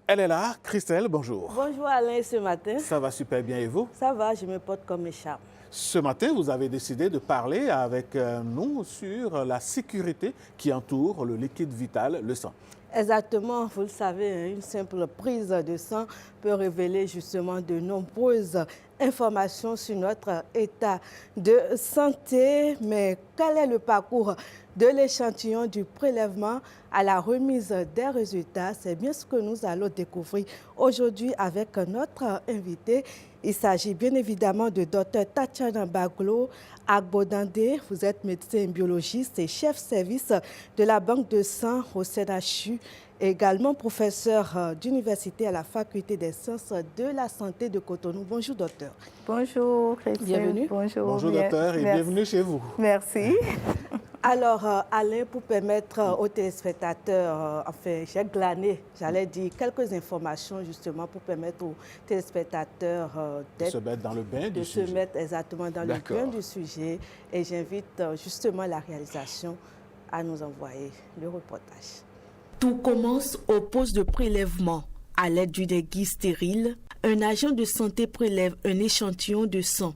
Elle est là, Christelle, bonjour. Bonjour Alain, ce matin. Ça va super bien et vous? Ça va, je me porte comme écharpe. Ce matin, vous avez décidé de parler avec nous sur la sécurité qui entoure le liquide vital, le sang. Exactement, vous le savez, une simple prise de sang peut révéler justement de nombreuses informations sur notre état de santé. Mais quel est le parcours de l'échantillon du prélèvement à la remise des résultats? C'est bien ce que nous allons découvrir aujourd'hui avec notre invité. Il s'agit bien évidemment de Dr Tatiana Baglo Agbodandé. Vous êtes médecin biologiste et chef service de la banque de sang au CNHU, également professeur d'université à la faculté des sciences de la santé de Cotonou. Bonjour docteur. Bonjour Christine. Bienvenue. Bonjour Docteur et merci. Bienvenue chez vous. Merci. Alors Alain, pour permettre aux téléspectateurs, enfin j'ai glané, j'allais dire quelques informations justement pour permettre aux téléspectateurs de se mettre dans le bain du sujet. De se mettre exactement dans le bain du sujet. Et j'invite justement la réalisation à nous envoyer le reportage. Tout commence au poste de prélèvement. À l'aide d'une aiguille stérile, un agent de santé prélève un échantillon de sang,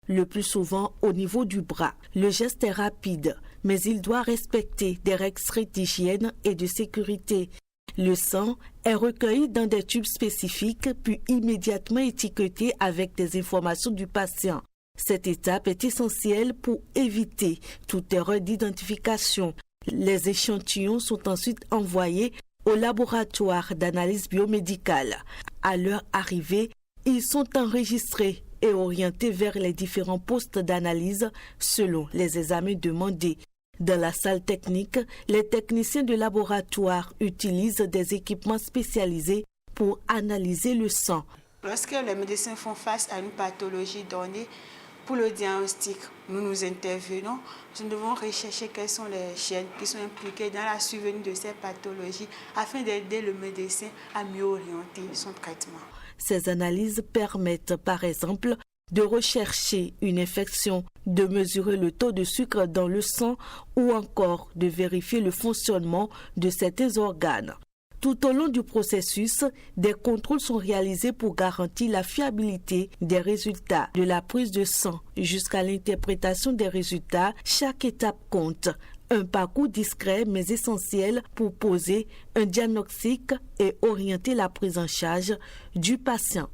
le plus souvent au niveau du bras. Le geste est rapide, mais il doit respecter des règles strictes d'hygiène et de sécurité. Le sang est recueilli dans des tubes spécifiques, puis immédiatement étiqueté avec des informations du patient. Cette étape est essentielle pour éviter toute erreur d'identification. Les échantillons sont ensuite envoyés au laboratoire d'analyse biomédicale. À leur arrivée, ils sont enregistrés et orientés vers les différents postes d'analyse selon les examens demandés. Dans la salle technique, les techniciens de laboratoire utilisent des équipements spécialisés pour analyser le sang. Lorsque les médecins font face à une pathologie donnée, pour le diagnostic, nous intervenons. Nous devons rechercher quels sont les gènes qui sont impliqués dans la survenue de ces pathologies afin d'aider le médecin à mieux orienter son traitement. Ces analyses permettent, par exemple, de rechercher une infection, de mesurer le taux de sucre dans le sang ou encore de vérifier le fonctionnement de certains organes. Tout au long du processus, des contrôles sont réalisés pour garantir la fiabilité des résultats. De la prise de sang jusqu'à l'interprétation des résultats, chaque étape compte. Un parcours discret mais essentiel pour poser un diagnostic et orienter la prise en charge du patient.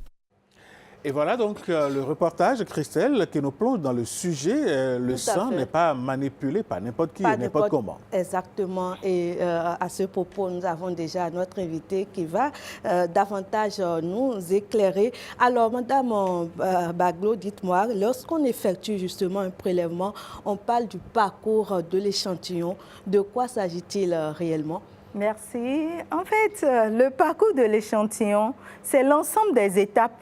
Et voilà donc le reportage, Christelle, qui nous plonge dans le sujet. Le sang n'est pas manipulé par n'importe qui et n'importe comment. Exactement. Et à ce propos, nous avons déjà notre invité qui va davantage nous éclairer. Alors, Madame Baglo, dites-moi, lorsqu'on effectue justement un prélèvement, on parle du parcours de l'échantillon. De quoi s'agit-il réellement? Merci. En fait, le parcours de l'échantillon, c'est l'ensemble des étapes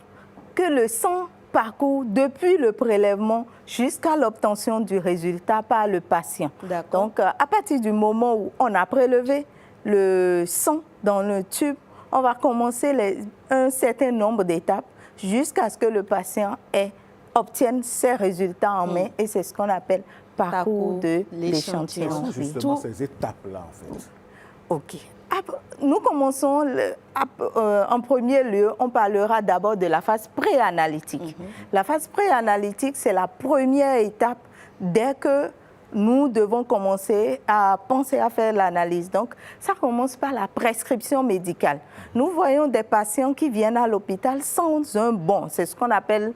que le sang parcourt depuis le prélèvement jusqu'à l'obtention du résultat par le patient. Donc, à partir du moment où on a prélevé le sang dans le tube, on va commencer un certain nombre d'étapes jusqu'à ce que le patient obtienne ses résultats en main et c'est ce qu'on appelle parcours de l'échantillon. Quelles sont justement ces étapes-là, en fait? OK. Nous commençons, en premier lieu, on parlera d'abord de la phase préanalytique. La phase préanalytique, c'est la première étape dès que nous devons commencer à penser à faire l'analyse. Donc, ça commence par la prescription médicale. Nous voyons des patients qui viennent à l'hôpital sans un bon, c'est ce qu'on appelle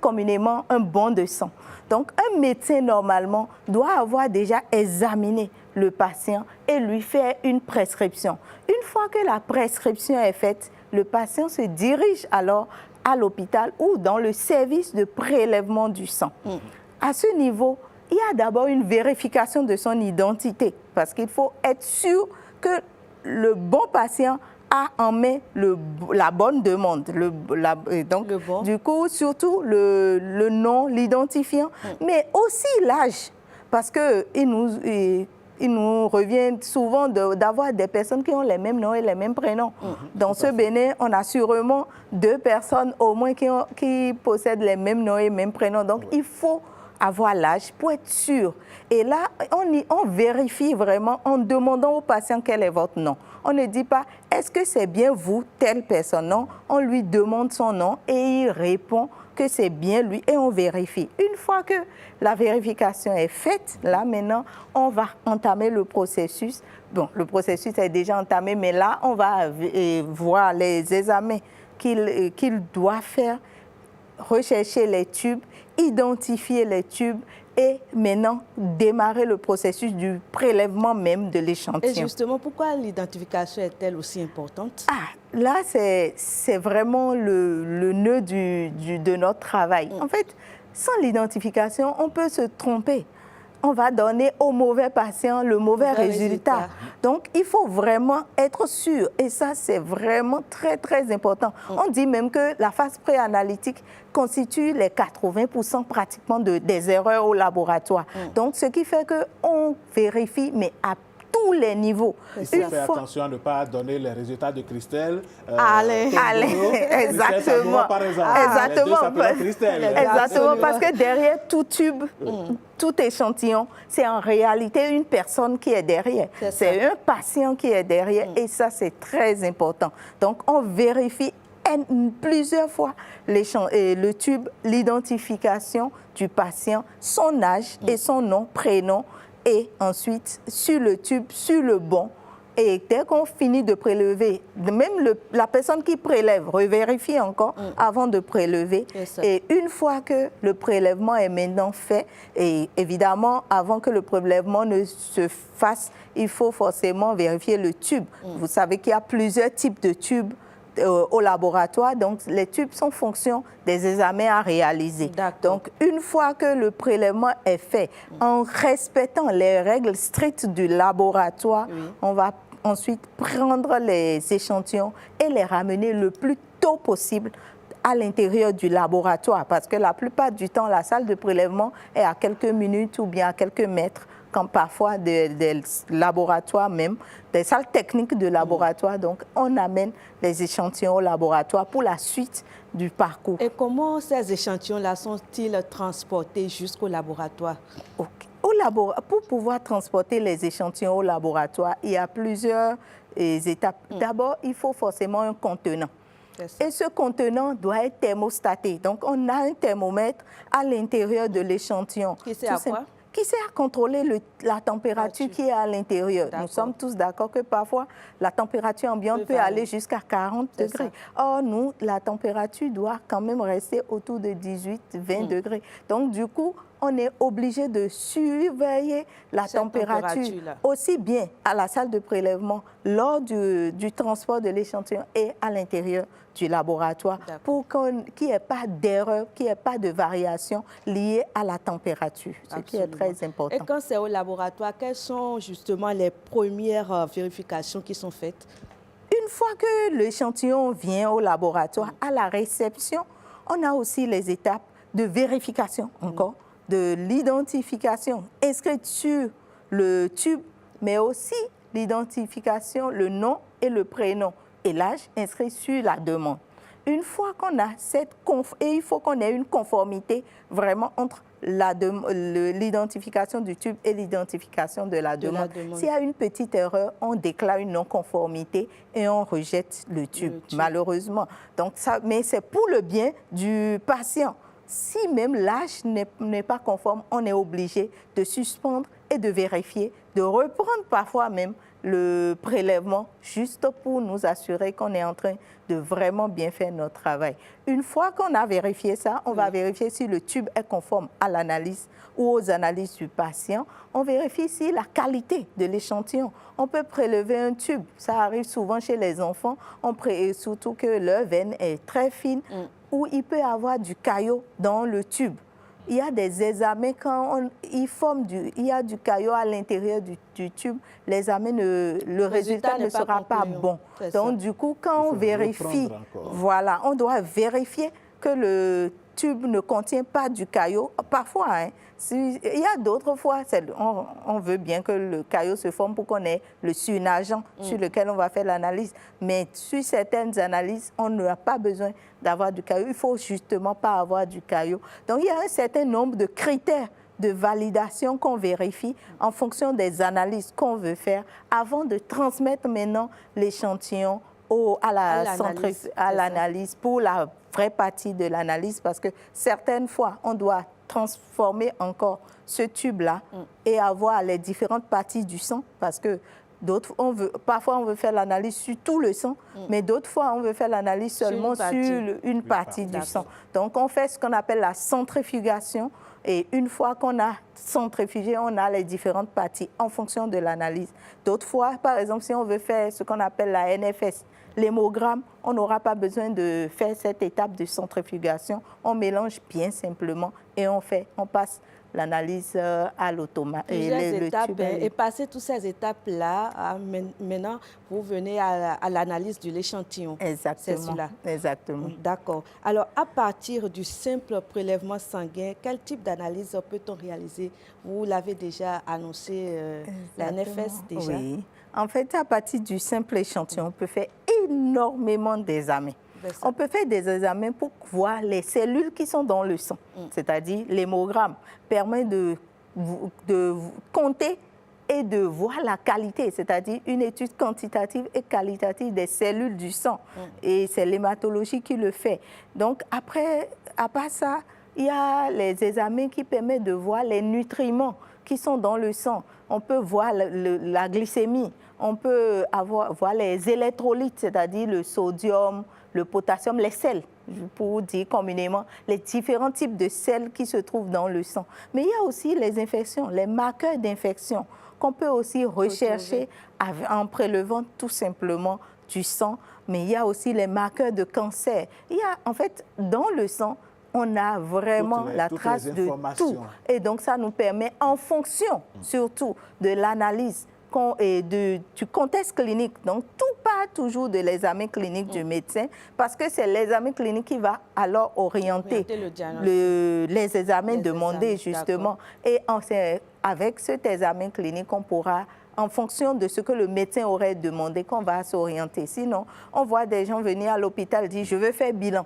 communément un bon de sang. Donc, un médecin, normalement, doit avoir déjà examiné le patient et lui faire une prescription. Une fois que la prescription est faite, le patient se dirige alors à l'hôpital ou dans le service de prélèvement du sang. À ce niveau, il y a d'abord une vérification de son identité parce qu'il faut être sûr que le bon patient a en main la bonne demande. Du coup, surtout le nom, l'identifiant, mais aussi l'âge, parce qu'il nous revient souvent d'avoir des personnes qui ont les mêmes noms et les mêmes prénoms. Dans ce Bénin, on a sûrement 2 personnes au moins qui possèdent les mêmes noms et les mêmes prénoms. Donc, il faut avoir l'âge pour être sûr. Et là, on vérifie vraiment en demandant au patient quel est votre nom. On ne dit pas, est-ce que c'est bien vous, telle personne? Non, on lui demande son nom et il répond que c'est bien lui et on vérifie. Une fois que la vérification est faite, là maintenant, on va entamer le processus. Bon, le processus est déjà entamé, mais là, on va voir les examens qu'il doit faire, rechercher les tubes, identifier les tubes et maintenant démarrer le processus du prélèvement même de l'échantillon. Et justement, pourquoi l'identification est-elle aussi importante? Là, c'est vraiment le nœud de notre travail. En fait, sans l'identification, on peut se tromper. On va donner au mauvais patient le mauvais résultat. Donc, il faut vraiment être sûr. Et ça, c'est vraiment très, très important. On dit même que la phase préanalytique constitue les 80% pratiquement des erreurs au laboratoire. Donc, ce qui fait qu'on vérifie, mais à tous les niveaux. Il faut faire attention à ne pas donner les résultats de Christelle. Allez, exactement. Par exemple. Exactement, parce que derrière tout tube, tout échantillon, c'est en réalité une personne qui est derrière. C'est un patient qui est derrière et ça, c'est très important. Donc, on vérifie plusieurs fois le tube, l'identification du patient, son âge et son nom, prénom, et ensuite, sur le tube, sur le banc, et dès qu'on finit de prélever, même la personne qui prélève revérifie encore avant de prélever. Et une fois que le prélèvement est maintenant fait, et évidemment, avant que le prélèvement ne se fasse, il faut forcément vérifier le tube. Vous savez qu'il y a plusieurs types de tubes au laboratoire, donc les tubes sont en fonction des examens à réaliser. Donc, une fois que le prélèvement est fait, en respectant les règles strictes du laboratoire, on va ensuite prendre les échantillons et les ramener le plus tôt possible à l'intérieur du laboratoire, parce que la plupart du temps, la salle de prélèvement est à quelques minutes ou bien à quelques mètres, comme parfois des laboratoires même, des salles techniques de laboratoire. Donc, on amène les échantillons au laboratoire pour la suite du parcours. Et comment ces échantillons-là sont-ils transportés jusqu'au laboratoire? Pour pouvoir transporter les échantillons au laboratoire, il y a plusieurs étapes. D'abord, il faut forcément un contenant. Et ce contenant doit être thermostaté. Donc, on a un thermomètre à l'intérieur de l'échantillon. Qui sert à quoi? Qui sert à contrôler la température qui est à l'intérieur. Nous sommes tous d'accord que parfois, la température ambiante peut aller jusqu'à 40 degrés. Or, nous, la température doit quand même rester autour de 18-20 degrés. Donc, du coup, on est obligé de surveiller la température aussi bien à la salle de prélèvement lors du transport de l'échantillon et à l'intérieur du laboratoire pour qu'il n'y ait pas d'erreur, qu'il n'y ait pas de variation liée à la température, ce qui est très important. Et quand c'est au laboratoire, quelles sont justement les premières vérifications qui sont faites? Une fois que l'échantillon vient au laboratoire, à la réception, on a aussi les étapes de vérification encore, de l'identification inscrite sur le tube, mais aussi l'identification, le nom et le prénom et l'âge inscrit sur la demande. Une fois qu'on a et il faut qu'on ait une conformité vraiment entre l'identification du tube et l'identification de la demande. S'il y a une petite erreur, on déclare une non-conformité et on rejette le tube, malheureusement. Donc mais c'est pour le bien du patient. Si même l'âge n'est pas conforme, on est obligé de suspendre et de vérifier, de reprendre parfois même le prélèvement juste pour nous assurer qu'on est en train de vraiment bien faire notre travail. Une fois qu'on a vérifié ça, on va vérifier si le tube est conforme à l'analyse ou aux analyses du patient. On vérifie si la qualité de l'échantillon. On peut prélever un tube, ça arrive souvent chez les enfants, surtout que leur veine est très fine, où il peut y avoir du caillot dans le tube. Il y a des examens quand il y a du caillot à l'intérieur du tube, le résultat ne sera pas bon. Donc du coup, quand on vérifie, on doit vérifier que tube ne contient pas du caillot, parfois, hein, il y a d'autres fois, on veut bien que le caillot se forme pour qu'on ait le surnageant sur lequel on va faire l'analyse. Mais sur certaines analyses, on n'a pas besoin d'avoir du caillot. Il ne faut justement pas avoir du caillot. Donc, il y a un certain nombre de critères de validation qu'on vérifie en fonction des analyses qu'on veut faire avant de transmettre maintenant l'échantillon à l'analyse pour la vraie partie de l'analyse, parce que certaines fois, on doit transformer encore ce tube-là et avoir les différentes parties du sang, parce que parfois on veut faire l'analyse sur tout le sang, mais d'autres fois on veut faire l'analyse seulement sur une partie du sang. Donc on fait ce qu'on appelle la centrifugation, et une fois qu'on a centrifugé, on a les différentes parties en fonction de l'analyse. D'autres fois, par exemple, si on veut faire ce qu'on appelle la NFS, l'hémogramme, on n'aura pas besoin de faire cette étape de centrifugation. On mélange bien simplement et on passe l'analyse à l'automate. Et passer toutes ces étapes-là, maintenant, vous venez à l'analyse de l'échantillon. Exactement. Exactement. D'accord. Alors, à partir du simple prélèvement sanguin, quel type d'analyse peut-on réaliser? Vous l'avez déjà annoncé, la NFS déjà. Oui. En fait, à partir du simple échantillon, on peut faire énormément d'examens. On peut faire des examens pour voir les cellules qui sont dans le sang, c'est-à-dire l'hémogramme permet de compter et de voir la qualité, c'est-à-dire une étude quantitative et qualitative des cellules du sang. Et c'est l'hématologie qui le fait. Donc après, à part ça, il y a les examens qui permettent de voir les nutriments qui sont dans le sang. On peut voir la glycémie, on peut voir les électrolytes, c'est-à-dire le sodium, le potassium, les sels, pour dire communément, les différents types de sels qui se trouvent dans le sang. Mais il y a aussi les infections, les marqueurs d'infection qu'on peut aussi rechercher en prélevant tout simplement du sang. Mais il y a aussi les marqueurs de cancer. Il y a, en fait, dans le sang, on a vraiment la trace de tout. Et donc, ça nous permet, en fonction surtout de l'analyse et du contexte clinique, donc tout part toujours de l'examen clinique du médecin, parce que c'est l'examen clinique qui va alors orienter les examens demandés, justement. Et avec cet examen clinique, on pourra, en fonction de ce que le médecin aurait demandé, qu'on va s'orienter. Sinon, on voit des gens venir à l'hôpital et dire « je veux faire bilan ».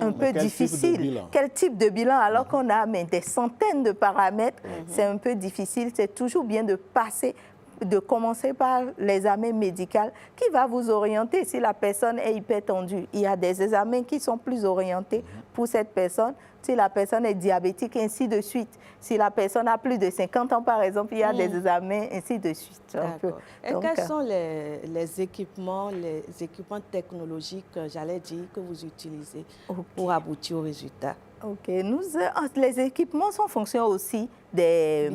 Un peu difficile. Quel type de bilan? Alors qu'on a des centaines de paramètres, c'est un peu difficile. C'est toujours bien de commencer par l'examen médical qui va vous orienter si la personne est hypertendue. Il y a des examens qui sont plus orientés pour cette personne. Si la personne est diabétique, ainsi de suite. Si la personne a plus de 50 ans, par exemple, il y a des examens, ainsi de suite. Et quels sont les équipements technologiques, j'allais dire, que vous utilisez pour aboutir au résultat? Les équipements sont en fonction aussi des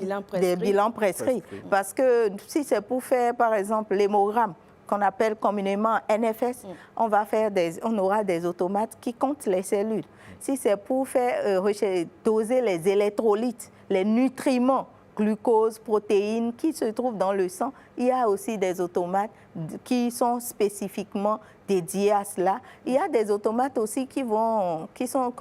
bilans prescrits. Parce que si c'est pour faire, par exemple, l'hémogramme, qu'on appelle communément NFS, on aura des automates qui comptent les cellules. Si c'est pour faire doser les électrolytes, les nutriments, glucose, protéines qui se trouvent dans le sang, il y a aussi des automates qui sont spécifiquement dédiés à cela. Il y a des automates aussi qu'on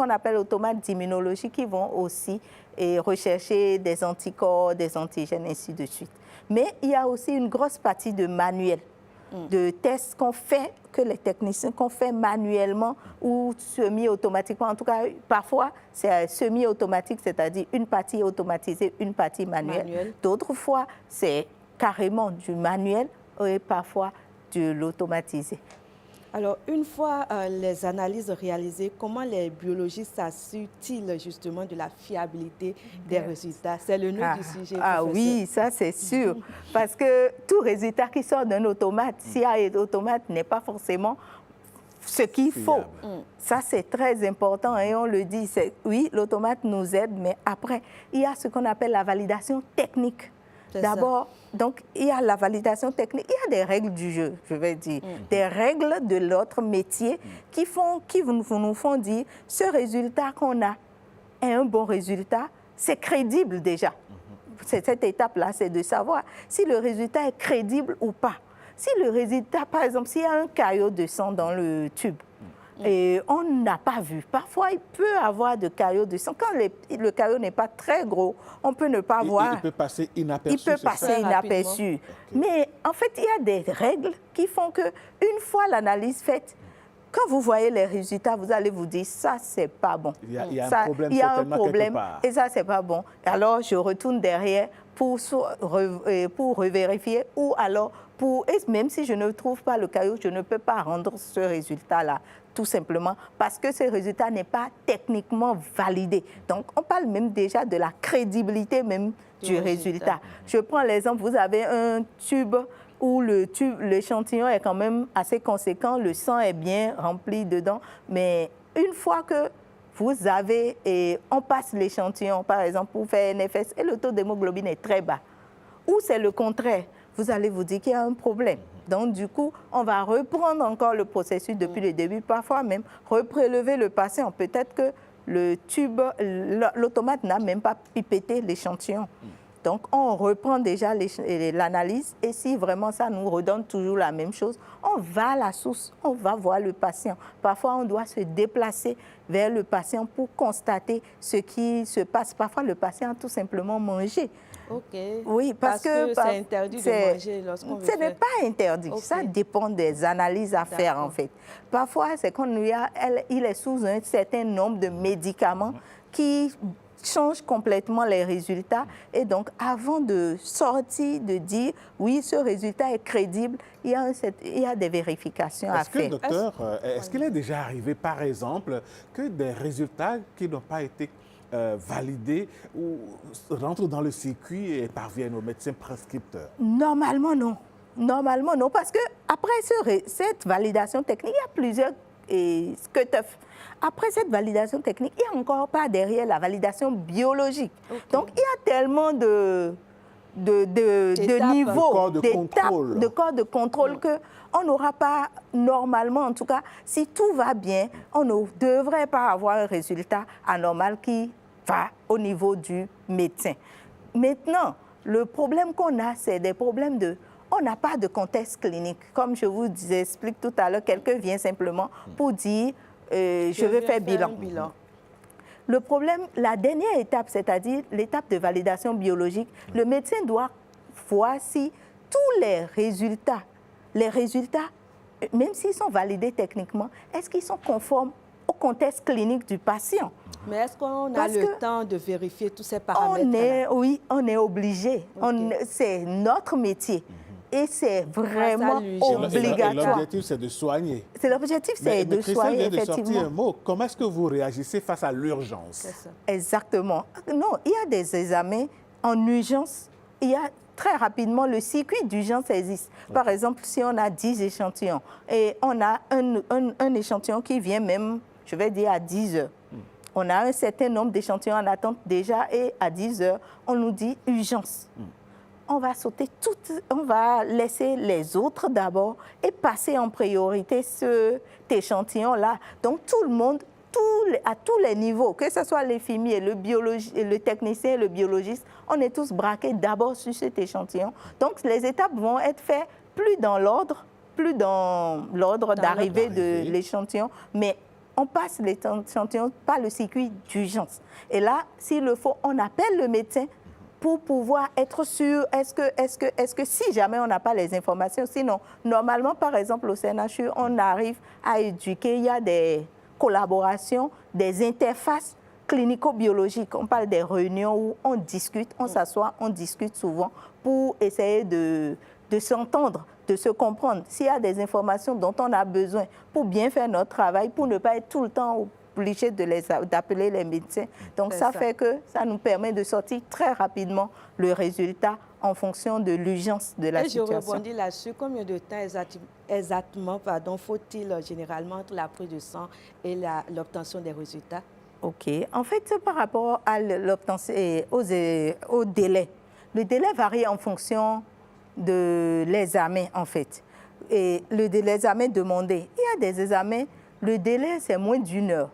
appelle automates d'immunologie, qui vont aussi rechercher des anticorps, des antigènes, ainsi de suite. Mais il y a aussi une grosse partie de manuel, de tests que les techniciens fait manuellement ou semi-automatiquement. En tout cas, parfois, c'est semi-automatique, c'est-à-dire une partie automatisée, une partie manuelle. D'autres fois, c'est carrément du manuel et parfois de l'automatisé. Alors, une fois les analyses réalisées, comment les biologistes s'assurent-ils justement de la fiabilité des résultats? C'est le nœud du sujet. Oui, ça c'est sûr. Parce que tout résultat qui sort d'un automate, s'il y a un automate, n'est pas forcément ce qu'il faut. Ça, c'est très important et on le dit. Oui, l'automate nous aide, mais après, il y a ce qu'on appelle la validation technique. D'abord, donc, il y a la validation technique, il y a des règles du jeu, je vais dire, des règles de notre métier qui nous font dire ce résultat qu'on a est un bon résultat, c'est crédible déjà. Cette étape-là, c'est de savoir si le résultat est crédible ou pas. Si le résultat, par exemple, s'il y a un caillot de sang dans le tube, Et on n'a pas vu. Parfois, il peut avoir de caillots de sang. Quand le caillot n'est pas très gros, on peut ne pas voir. Il peut passer inaperçu. Il peut passer inaperçu. Okay. Mais en fait, il y a des règles qui font qu'une fois l'analyse faite, quand vous voyez les résultats, vous allez vous dire, ça, c'est pas bon. Il y a un problème, quelque part. Et ça, c'est pas bon. Alors, je retourne derrière pour revérifier ou alors et même si je ne trouve pas le caillou, je ne peux pas rendre ce résultat-là, tout simplement parce que ce résultat n'est pas techniquement validé. Donc, on parle même déjà de la crédibilité même du résultat. Je prends l'exemple, vous avez un tube où l'échantillon est quand même assez conséquent, le sang est bien rempli dedans, mais une fois que vous avez, et on passe l'échantillon, par exemple, pour faire NFS, et le taux d'hémoglobine est très bas, ou c'est le contraire, vous allez vous dire qu'il y a un problème. Donc, du coup, on va reprendre encore le processus depuis le début, parfois même reprélever le patient. Peut-être que le tube, l'automate n'a même pas pipetté l'échantillon. Donc, on reprend déjà l'analyse et si vraiment ça nous redonne toujours la même chose, on va à la source, on va voir le patient. Parfois, on doit se déplacer vers le patient pour constater ce qui se passe. Parfois, le patient a tout simplement mangé. OK. Oui, parce que c'est interdit de manger lorsqu'on veut faire. Ce n'est pas interdit. Okay. Ça dépend des analyses à faire, en fait. Parfois, c'est quand il est sous un certain nombre de médicaments qui change complètement les résultats. Et donc, avant de sortir, de dire, oui, ce résultat est crédible, il y a des vérifications à faire. Docteur, est-ce qu'il est déjà arrivé, par exemple, que des résultats qui n'ont pas été validés ou rentrent dans le circuit et parviennent aux médecins prescripteurs? Normalement, non. Normalement, non, parce qu'après cette validation technique, il y a plusieurs SCUTF. Après cette validation technique, il n'y a encore pas derrière la validation biologique. Okay. Donc, il y a tellement de niveaux, d'étapes, de corps de contrôle qu'on n'aura pas, normalement en tout cas, si tout va bien, on ne devrait pas avoir un résultat anormal qui va au niveau du médecin. Maintenant, le problème qu'on a, c'est des problèmes on n'a pas de contexte clinique. Comme je vous explique tout à l'heure, quelqu'un vient simplement pour dire je vais faire bilan. Le problème, la dernière étape, c'est-à-dire l'étape de validation biologique, le médecin doit voir si tous les résultats, même s'ils sont validés techniquement, est-ce qu'ils sont conformes au contexte clinique du patient? Mais est-ce qu'on a le temps de vérifier tous ces paramètres? Oui, on est obligé. Okay. C'est notre métier. Et c'est vraiment obligatoire. L'objectif, c'est de soigner. L'objectif, c'est de soigner, effectivement. Sortir un mot. Comment est-ce que vous réagissez face à l'urgence? Exactement. Non, il y a des examens en urgence. Il y a très rapidement, le circuit d'urgence existe. Par exemple, si on a 10 échantillons et on a un échantillon qui vient même, je vais dire, à 10 heures. On a un certain nombre d'échantillons en attente déjà et à 10 heures, on nous dit urgence. On va sauter on va laisser les autres d'abord et passer en priorité cet échantillon-là. Donc, tout le monde, à tous les niveaux, que ce soit l'infirmier, le technicien, le biologiste, on est tous braqués d'abord sur cet échantillon. Donc, les étapes vont être faites plus dans l'ordre d'arrivée de l'échantillon, mais on passe l'échantillon par le circuit d'urgence. Et là, s'il le faut, on appelle le médecin pour pouvoir être sûr, est-ce que si jamais on n'a pas les informations, sinon, normalement, par exemple, au CNHU, on arrive à éduquer, il y a des collaborations, des interfaces clinico-biologiques. On parle des réunions où on discute, on s'assoit, on discute souvent pour essayer de s'entendre, de se comprendre. S'il y a des informations dont on a besoin pour bien faire notre travail, pour ne pas être tout le temps obligé d'appeler les médecins. Donc, ça fait que ça nous permet de sortir très rapidement le résultat en fonction de l'urgence de la situation. Et je rebondis là-dessus. Combien de temps exactement faut-il généralement entre la prise de sang et l'obtention des résultats? OK. En fait, par rapport à l'obtention au délai, le délai varie en fonction de l'examen, en fait. Et l'examen demandé. Il y a des examens, le délai, c'est moins d'1 heure.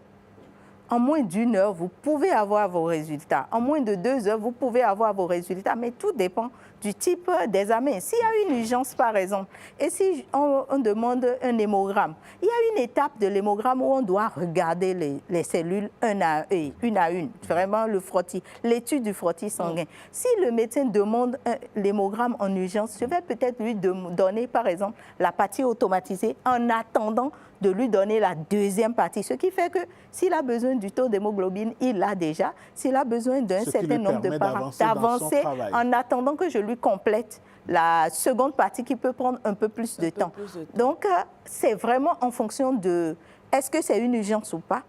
En moins d'1 heure, vous pouvez avoir vos résultats. En moins de 2 heures, vous pouvez avoir vos résultats. Mais tout dépend du type d'examen. S'il y a une urgence, par exemple, et si on demande un hémogramme, il y a une étape de l'hémogramme où on doit regarder les cellules une à une, vraiment le frottis, l'étude du frottis sanguin. Si le médecin demande l'hémogramme en urgence, je vais peut-être lui donner, par exemple, la partie automatisée en attendant de lui donner la deuxième partie. Ce qui fait que s'il a besoin du taux d'hémoglobine, il l'a déjà. S'il a besoin d'un certain nombre de parents, d'avancer en attendant que je lui complète la seconde partie qui peut prendre un peu plus de temps. Donc, c'est vraiment en fonction de est-ce que c'est une urgence ou pas?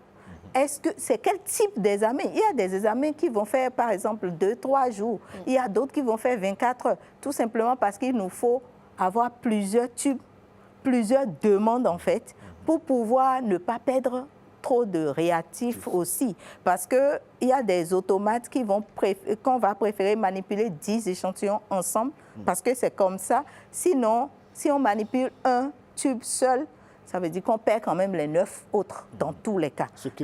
Est-ce que c'est quel type d'examen? Il y a des examens qui vont faire, par exemple, 2-3 jours. Il y a d'autres qui vont faire 24 heures, tout simplement parce qu'il nous faut avoir plusieurs tubes, plusieurs demandes, en fait, pour pouvoir ne pas perdre trop de réactifs aussi. Parce qu'il y a des automates qu'on va préférer manipuler 10 échantillons ensemble, parce que c'est comme ça. Sinon, si on manipule un tube seul, ça veut dire qu'on perd quand même les 9 autres dans tous les cas. Ce qui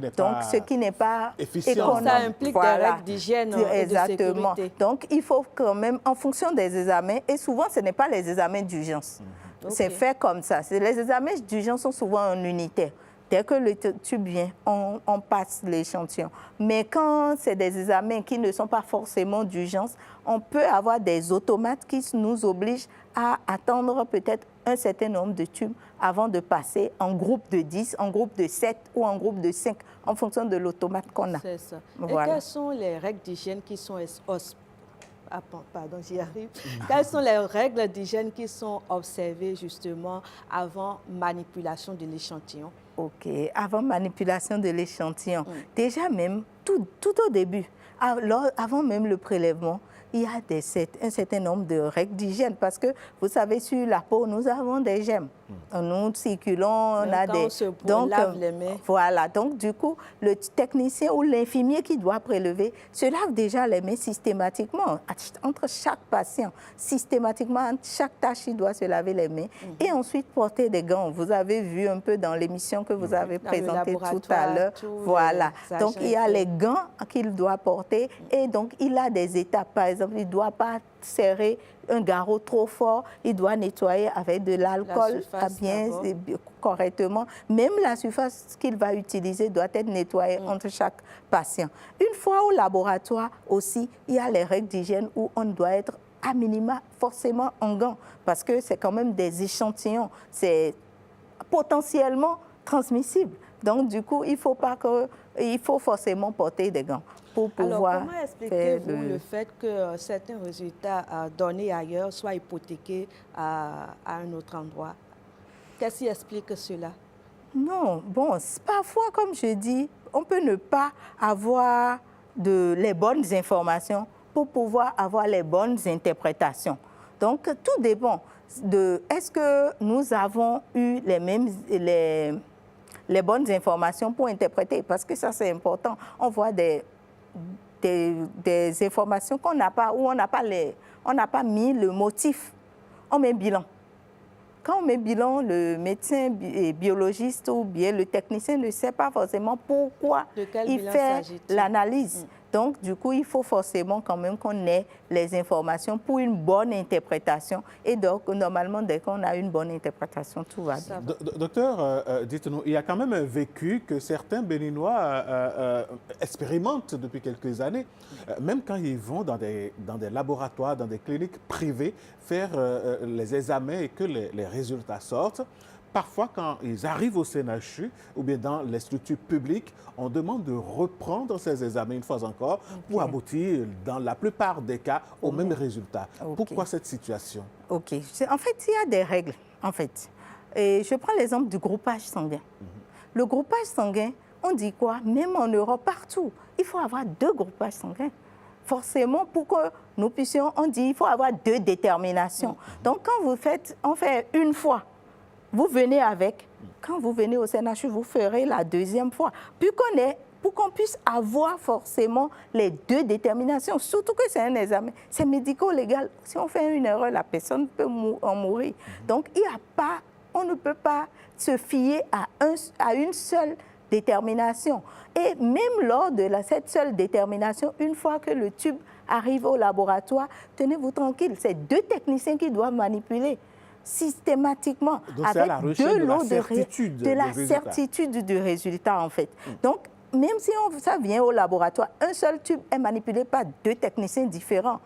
n'est pas efficient. Ça implique des règles d'hygiène et de sécurité. Donc, il faut quand même, en fonction des examens, et souvent, ce n'est pas les examens d'urgence. C'est fait comme ça. Les examens d'urgence sont souvent en unitaire. Dès que le tube vient, on passe l'échantillon. Mais quand c'est des examens qui ne sont pas forcément d'urgence, on peut avoir des automates qui nous obligent à attendre peut-être un certain nombre de tubes avant de passer en groupe de 10, en groupe de 7 ou en groupe de 5, en fonction de l'automate qu'on a. C'est ça. Voilà. Et quelles sont les règles d'hygiène qui sont j'y arrive. Quelles sont les règles d'hygiène qui sont observées justement avant manipulation de l'échantillon? OK, avant manipulation de l'échantillon. Déjà même, tout au début, avant même le prélèvement, il y a un certain nombre de règles d'hygiène parce que, vous savez, sur la peau, nous avons des gemmes. Nous circulons, on a des... Donc, lave les mains. Voilà, donc du coup, le technicien ou l'infirmier qui doit prélever se lave déjà les mains systématiquement, entre chaque patient. Systématiquement, entre chaque tâche, il doit se laver les mains et ensuite porter des gants. Vous avez vu un peu dans l'émission que vous avez présentée tout à l'heure. Voilà, donc il y a les gants qu'il doit porter et donc il a des étapes. Par exemple, il ne doit pas serrer un garrot trop fort, il doit nettoyer avec de l'alcool correctement. Même la surface qu'il va utiliser doit être nettoyée entre chaque patient. Une fois au laboratoire aussi, il y a les règles d'hygiène où on doit être à minima forcément en gants parce que c'est quand même des échantillons, c'est potentiellement transmissible. Donc du coup, il faut forcément porter des gants. Alors, comment expliquez-vous le fait que certains résultats donnés ailleurs soient hypothéqués à un autre endroit? Qu'est-ce qui explique cela? Non, bon, parfois, comme je dis, on peut ne pas avoir les bonnes informations pour pouvoir avoir les bonnes interprétations. Donc, tout dépend de est-ce que nous avons eu les bonnes informations pour interpréter, parce que ça, c'est important. On voit des informations qu'on n'a pas, où on n'a pas mis le motif. On met bilan. Quand on met bilan, le médecin biologiste ou bien le technicien ne sait pas forcément pourquoi il fait l'analyse. Donc, du coup, il faut forcément quand même qu'on ait les informations pour une bonne interprétation. Et donc, normalement, dès qu'on a une bonne interprétation, tout va bien. Docteur, dites-nous, il y a quand même un vécu que certains Béninois expérimentent depuis quelques années, même quand ils vont dans des laboratoires, dans des cliniques privées, faire les examens et que les résultats sortent. Parfois, quand ils arrivent au CNHU ou bien dans les structures publiques, on demande de reprendre ces examens une fois encore pour aboutir, dans la plupart des cas, au même résultat. Pourquoi cette situation? OK. En fait, il y a des règles, en fait. Et je prends l'exemple du groupage sanguin. Le groupage sanguin, on dit quoi? Même en Europe, partout, il faut avoir 2 groupages sanguins. Forcément, pour que nous puissions, on dit, il faut avoir 2 déterminations. Donc, quand on fait une fois, vous venez avec, quand vous venez au CNHU, vous ferez la deuxième fois. Puis pour qu'on puisse avoir forcément les 2 déterminations, surtout que c'est un examen, c'est médico-légal. Si on fait une erreur, la personne peut en mourir. Donc, on ne peut pas se fier à une seule détermination. Et même lors de cette seule détermination, une fois que le tube arrive au laboratoire, tenez-vous tranquille, c'est 2 techniciens qui doivent manipuler systématiquement. Donc, avec la recherche de la certitude du résultat, en fait. Donc, même si ça vient au laboratoire, un seul tube est manipulé par 2 techniciens différents,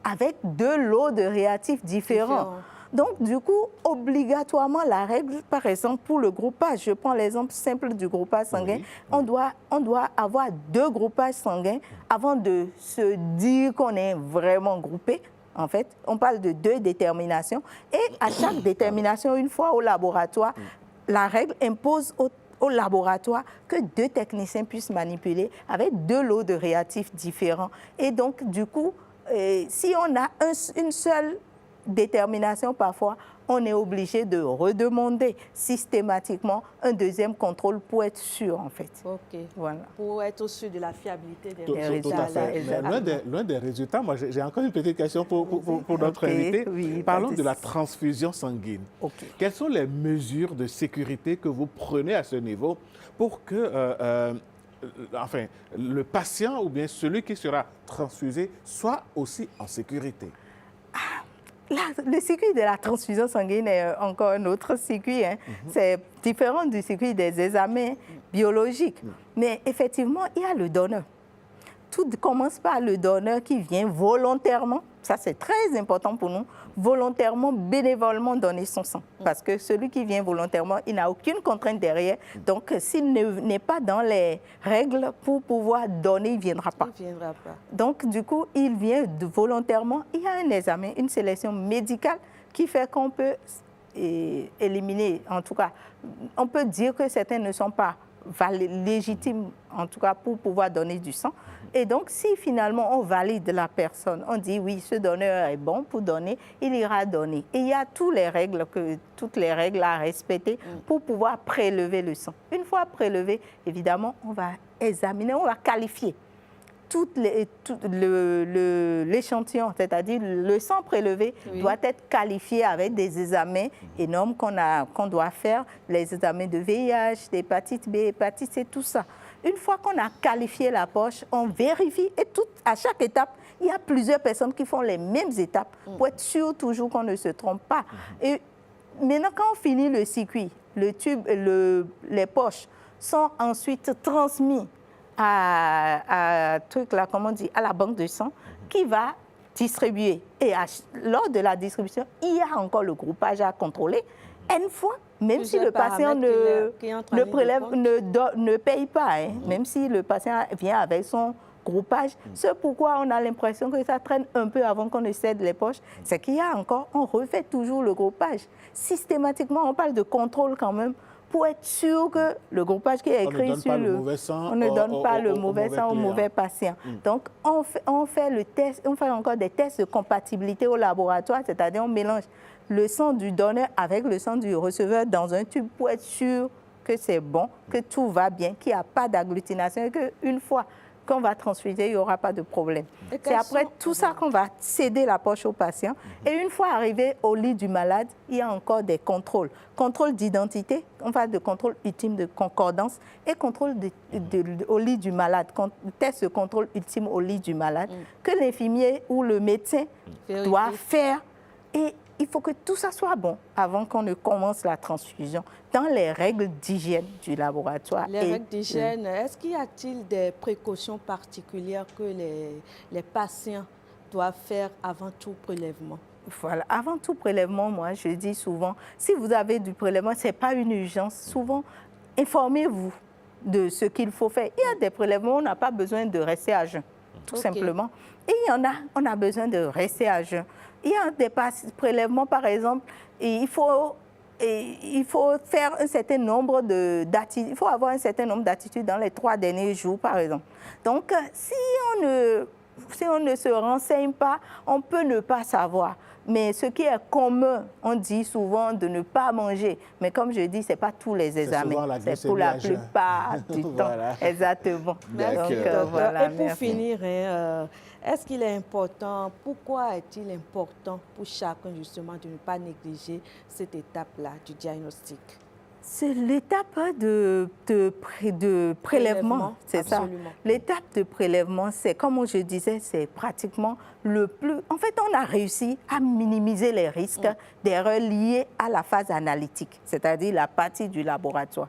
avec 2 lots de réactifs différents. Donc, du coup, obligatoirement, la règle, par exemple, pour le groupage, je prends l'exemple simple du groupage sanguin, on doit avoir 2 groupages sanguins avant de se dire qu'on est vraiment groupé. En fait, on parle de 2 déterminations. Et à chaque détermination, une fois au laboratoire, la règle impose au laboratoire que 2 techniciens puissent manipuler avec 2 lots de réactifs différents. Et donc, du coup, si on a une seule détermination, parfois, on est obligé de redemander systématiquement un deuxième contrôle pour être sûr, en fait. OK. Voilà. Pour être sûr de la fiabilité des résultats. Tout à fait. L'un des résultats, moi, j'ai encore une petite question pour notre invité. Oui, parlons de la transfusion sanguine. Quelles sont les mesures de sécurité que vous prenez à ce niveau pour que enfin, le patient ou bien celui qui sera transfusé soit aussi en sécurité? Le circuit de la transfusion sanguine est encore un autre circuit. C'est différent du circuit des examens biologiques. Mais effectivement, il y a le donneur. Tout commence par le donneur qui vient volontairement, ça c'est très important pour nous, volontairement, bénévolement donner son sang. Parce que celui qui vient volontairement, il n'a aucune contrainte derrière. Donc, s'il n'est pas dans les règles pour pouvoir donner, il ne viendra pas. Il ne viendra pas. Donc, du coup, il vient volontairement. Il y a un examen, une sélection médicale qui fait qu'on peut éliminer, en tout cas, on peut dire que certains ne sont pas légitimes, en tout cas, pour pouvoir donner du sang. Et donc, si finalement on valide la personne, on dit oui, ce donneur est bon pour donner, il ira donner. Et il y a toutes les règles à respecter pour pouvoir prélever le sang. Une fois prélevé, évidemment, on va examiner, on va qualifier l'échantillon, c'est-à-dire le sang prélevé doit être qualifié avec des examens énormes qu'on doit faire, les examens de VIH, d'hépatite B, hépatite C, tout ça. Une fois qu'on a qualifié la poche, on vérifie et à chaque étape, il y a plusieurs personnes qui font les mêmes étapes pour être sûr toujours qu'on ne se trompe pas. Et maintenant, quand on finit le circuit, le tube, les poches sont ensuite transmis à la banque de sang qui va distribuer. Et lors de la distribution, il y a encore le groupage à contrôler. Une fois, même si le patient ne paye pas, même si le patient vient avec son groupage, c'est pourquoi on a l'impression que ça traîne un peu avant qu'on ne cède les poches, c'est qu'il y a encore, on refait toujours le groupage. Systématiquement, on parle de contrôle quand même, pour être sûr que le groupage qui est écrit sur on ne donne pas le mauvais sang au mauvais patient. Donc, on fait le test, on fait encore des tests de compatibilité au laboratoire, c'est-à-dire on mélange le sang du donneur avec le sang du receveur dans un tube pour être sûr que c'est bon, que tout va bien, qu'il n'y a pas d'agglutination et qu'une fois qu'on va transfuser, il n'y aura pas de problème. C'est après tout ça qu'on va céder la poche au patient. Et une fois arrivé au lit du malade, il y a encore des contrôles. Contrôle d'identité, on parle de contrôle ultime de concordance et contrôle au lit du malade, test de contrôle ultime au lit du malade que l'infirmier ou le médecin doit faire. Et il faut que tout ça soit bon avant qu'on ne commence la transfusion dans les règles d'hygiène du laboratoire. Les règles d'hygiène, est-ce qu'il y a-t-il des précautions particulières que les patients doivent faire avant tout prélèvement? Voilà, avant tout prélèvement, moi je dis souvent, si vous avez du prélèvement, ce n'est pas une urgence, souvent informez-vous de ce qu'il faut faire. Il y a des prélèvements, on n'a pas besoin de rester à jeun, tout simplement. Et il y en a, on a besoin de rester à jeun. Il y a des prélèvements, par exemple, et il faut faire un certain nombre d'attitudes. Il faut avoir un certain nombre d'attitudes dans les 3 derniers jours, par exemple. Donc, si on ne se renseigne pas, on peut ne pas savoir. Mais ce qui est commun, on dit souvent de ne pas manger. Mais comme je dis, ce n'est pas tous les examens. C'est pour la plupart du temps. Voilà. Exactement. Donc, voilà, et pour finir, est-ce qu'il est important, pourquoi est-il important pour chacun justement de ne pas négliger cette étape-là du diagnostic? C'est l'étape de prélèvement, c'est ça. L'étape de prélèvement, c'est, comme je disais, c'est pratiquement le plus... En fait, on a réussi à minimiser les risques d'erreurs liées à la phase analytique, c'est-à-dire la partie du laboratoire.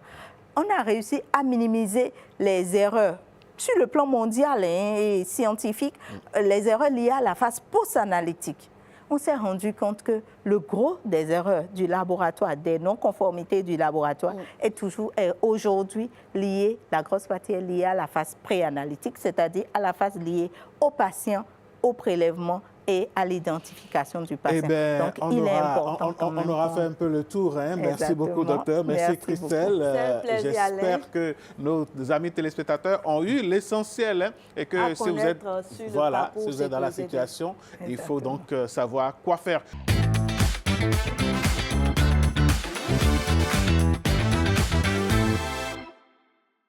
On a réussi à minimiser les erreurs sur le plan mondial et scientifique, les erreurs liées à la phase post-analytique. On s'est rendu compte que le gros des erreurs du laboratoire, des non-conformités du laboratoire, est aujourd'hui lié, la grosse partie est liée à la phase préanalytique, c'est-à-dire à la phase liée au patient, au prélèvement et à l'identification du patient. Donc, il est important quand même. On aura fait un peu le tour. Hein. Merci beaucoup, docteur. Merci Christelle. J'espère que nos amis téléspectateurs ont eu l'essentiel hein, et que si vous êtes, si vous êtes dans la situation, il faut donc savoir quoi faire.